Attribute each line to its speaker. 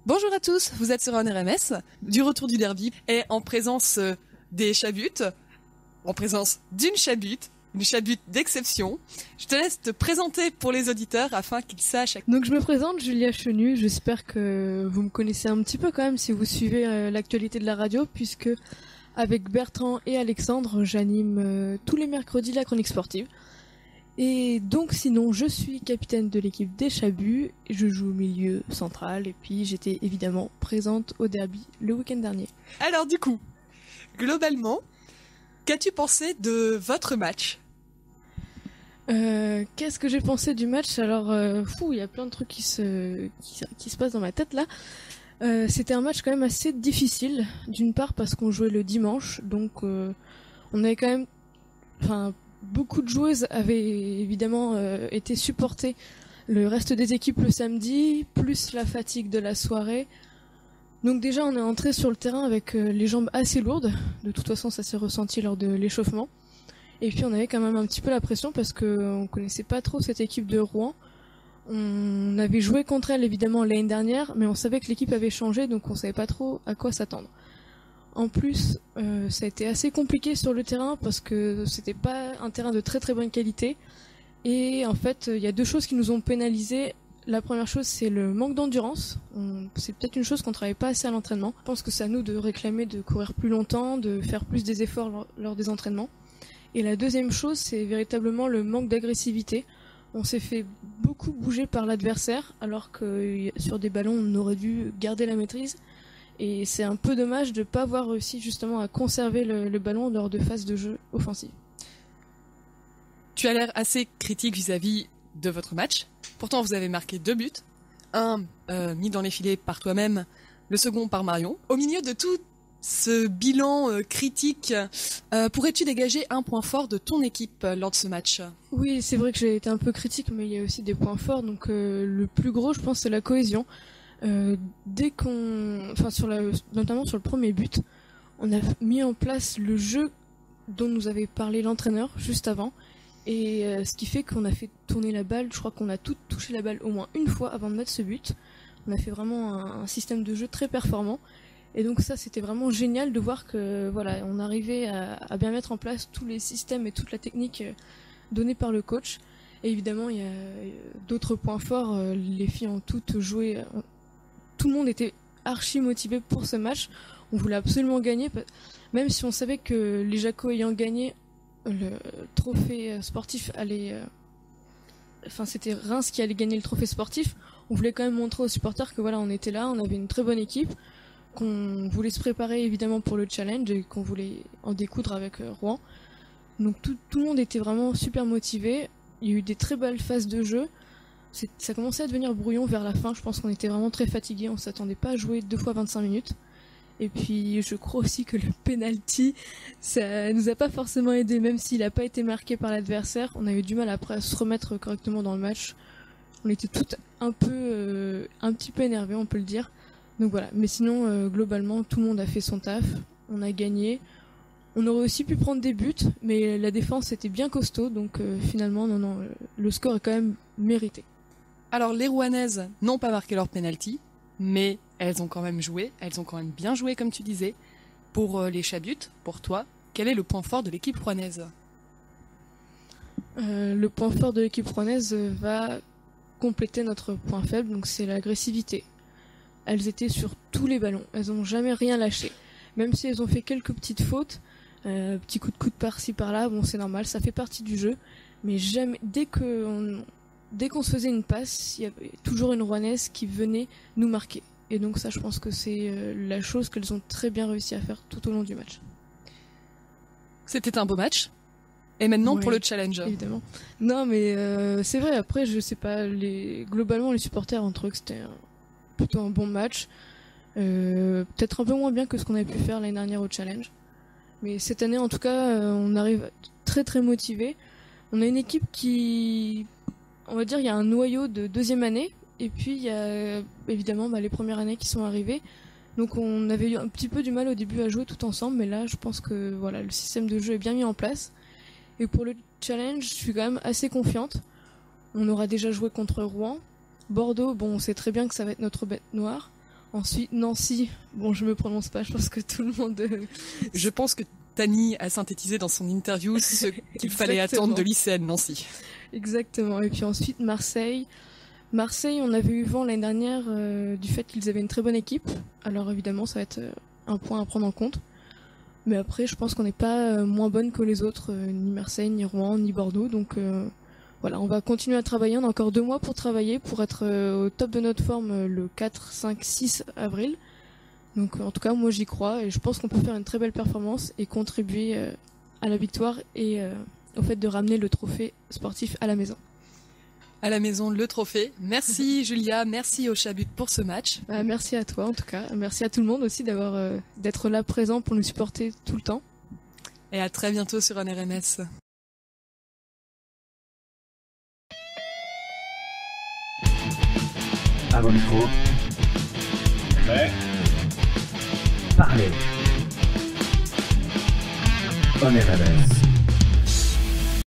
Speaker 1: Bonjour à tous, vous êtes sur un RMS, du retour du derby, et en présence des Chabutes, en présence d'une Chabute, une Chabute d'exception. Je te laisse te présenter pour les auditeurs afin qu'ils sachent.
Speaker 2: Donc je me présente, Julia Chenu, j'espère que vous me connaissez un petit peu quand même si vous suivez l'actualité de la radio, puisque avec Bertrand et Alexandre, j'anime tous les mercredis la chronique sportive. Et donc sinon, je suis capitaine de l'équipe des Chabus, je joue au milieu central et puis j'étais évidemment présente au derby le week-end dernier.
Speaker 1: Alors du coup, globalement, qu'as-tu pensé de votre match ?
Speaker 2: Qu'est-ce que j'ai pensé du match ? Alors, il y a plein de trucs qui se passent dans ma tête là. C'était un match quand même assez difficile, d'une part parce qu'on jouait le dimanche, donc on avait quand même... Beaucoup de joueuses avaient évidemment été supportées le reste des équipes le samedi, plus la fatigue de la soirée. Donc déjà on est entré sur le terrain avec les jambes assez lourdes, de toute façon ça s'est ressenti lors de l'échauffement. Et puis on avait quand même un petit peu la pression parce qu'on connaissait pas trop cette équipe de Rouen. On avait joué contre elle évidemment l'année dernière, mais on savait que l'équipe avait changé, donc on savait pas trop à quoi s'attendre. En plus, ça a été assez compliqué sur le terrain parce que c'était pas un terrain de très très bonne qualité. Et en fait, il y a deux choses qui nous ont pénalisés. La première chose, c'est le manque d'endurance. C'est peut-être une chose qu'on travaille pas assez à l'entraînement. Je pense que c'est à nous de réclamer de courir plus longtemps, de faire plus des efforts lors des entraînements. Et la deuxième chose, c'est véritablement le manque d'agressivité. On s'est fait beaucoup bouger par l'adversaire, alors que sur des ballons, on aurait dû garder la maîtrise. Et c'est un peu dommage de ne pas avoir réussi justement à conserver le ballon lors de phases de jeu offensives.
Speaker 1: Tu as l'air assez critique vis-à-vis de votre match. Pourtant, vous avez marqué 2 buts. Un mis dans les filets par toi-même, le second par Marion. Au milieu de tout ce bilan critique, pourrais-tu dégager un point fort de ton équipe lors de ce match ?
Speaker 2: Oui, c'est vrai que j'ai été un peu critique, mais il y a aussi des points forts. Donc le plus gros, je pense, c'est la cohésion. Notamment sur le premier but, on a mis en place le jeu dont nous avait parlé l'entraîneur juste avant, et ce qui fait qu'on a fait tourner la balle. Je crois qu'on a toutes touché la balle au moins une fois avant de mettre ce but. On a fait vraiment un système de jeu très performant, et donc ça c'était vraiment génial de voir que voilà, on arrivait à bien mettre en place tous les systèmes et toute la technique donnée par le coach. Et évidemment il y a d'autres points forts. Les filles ont toutes joué. Tout le monde était archi motivé pour ce match. On voulait absolument gagner, même si on savait que les Jacos ayant gagné le trophée sportif c'était Reims qui allait gagner le trophée sportif. On voulait quand même montrer aux supporters que voilà, on était là, on avait une très bonne équipe, qu'on voulait se préparer évidemment pour le challenge et qu'on voulait en découdre avec Rouen. Donc tout le monde était vraiment super motivé. Il y a eu des très belles phases de jeu. Ça commençait à devenir brouillon vers la fin, je pense qu'on était vraiment très fatigués, on s'attendait pas à jouer 2 fois 25 minutes. Et puis je crois aussi que le penalty, ça nous a pas forcément aidé, même s'il a pas été marqué par l'adversaire. On a eu du mal après à se remettre correctement dans le match. On était toutes un petit peu énervées, on peut le dire. Donc voilà, mais sinon globalement tout le monde a fait son taf, on a gagné. On aurait aussi pu prendre des buts, mais la défense était bien costaud, donc finalement le score est quand même mérité.
Speaker 1: Alors, les Rouennaises n'ont pas marqué leur penalty, mais elles ont quand même joué. Elles ont quand même bien joué, comme tu disais. Pour les Chabutes, pour toi, quel est le point fort de l'équipe rouennaise ?
Speaker 2: Le point fort de l'équipe rouennaise va compléter notre point faible, donc c'est l'agressivité. Elles étaient sur tous les ballons. Elles n'ont jamais rien lâché. Même si elles ont fait quelques petites fautes, petits coups de coude par-ci par-là, bon c'est normal, ça fait partie du jeu. Mais jamais, dès qu'on se faisait une passe, il y avait toujours une Rouennaise qui venait nous marquer. Et donc ça, je pense que c'est la chose qu'elles ont très bien réussi à faire tout au long du match.
Speaker 1: C'était un beau match. Et maintenant,
Speaker 2: ouais,
Speaker 1: pour le challenge.
Speaker 2: Évidemment. Non, mais c'est vrai, après, je sais pas, globalement, les supporters entre eux, c'était plutôt un bon match. Peut-être un peu moins bien que ce qu'on avait pu faire l'année dernière au challenge. Mais cette année, en tout cas, on arrive très très motivé. On a une équipe qui... On va dire il y a un noyau de 2e année, et puis il y a évidemment les premières années qui sont arrivées. Donc on avait eu un petit peu du mal au début à jouer tout ensemble, mais là je pense que voilà, le système de jeu est bien mis en place. Et pour le challenge, je suis quand même assez confiante. On aura déjà joué contre Rouen. Bordeaux, bon, on sait très bien que ça va être notre bête noire. Ensuite, Nancy. Bon, je me prononce pas, je pense que tout le monde...
Speaker 1: Je pense que Tani a synthétisé dans son interview ce qu'il fallait attendre de l'ICN Nancy.
Speaker 2: Exactement. Et puis ensuite, Marseille. Marseille, on avait eu vent l'année dernière du fait qu'ils avaient une très bonne équipe. Alors évidemment, ça va être un point à prendre en compte. Mais après, je pense qu'on n'est pas moins bonne que les autres, ni Marseille, ni Rouen, ni Bordeaux. Donc voilà, on va continuer à travailler. On a encore 2 mois pour travailler, pour être au top de notre forme le 4, 5, 6 avril. Donc en tout cas, moi j'y crois et je pense qu'on peut faire une très belle performance et contribuer à la victoire et au fait de ramener le trophée sportif à la maison.
Speaker 1: À la maison, le trophée. Merci Julia, merci au Chabut pour ce match.
Speaker 2: Merci à toi en tout cas, merci à tout le monde aussi d'être là présent pour nous supporter tout le temps.
Speaker 1: Et à très bientôt sur un RMS.
Speaker 3: À vos micros.
Speaker 4: Ouais.
Speaker 3: Parlez. On RMS.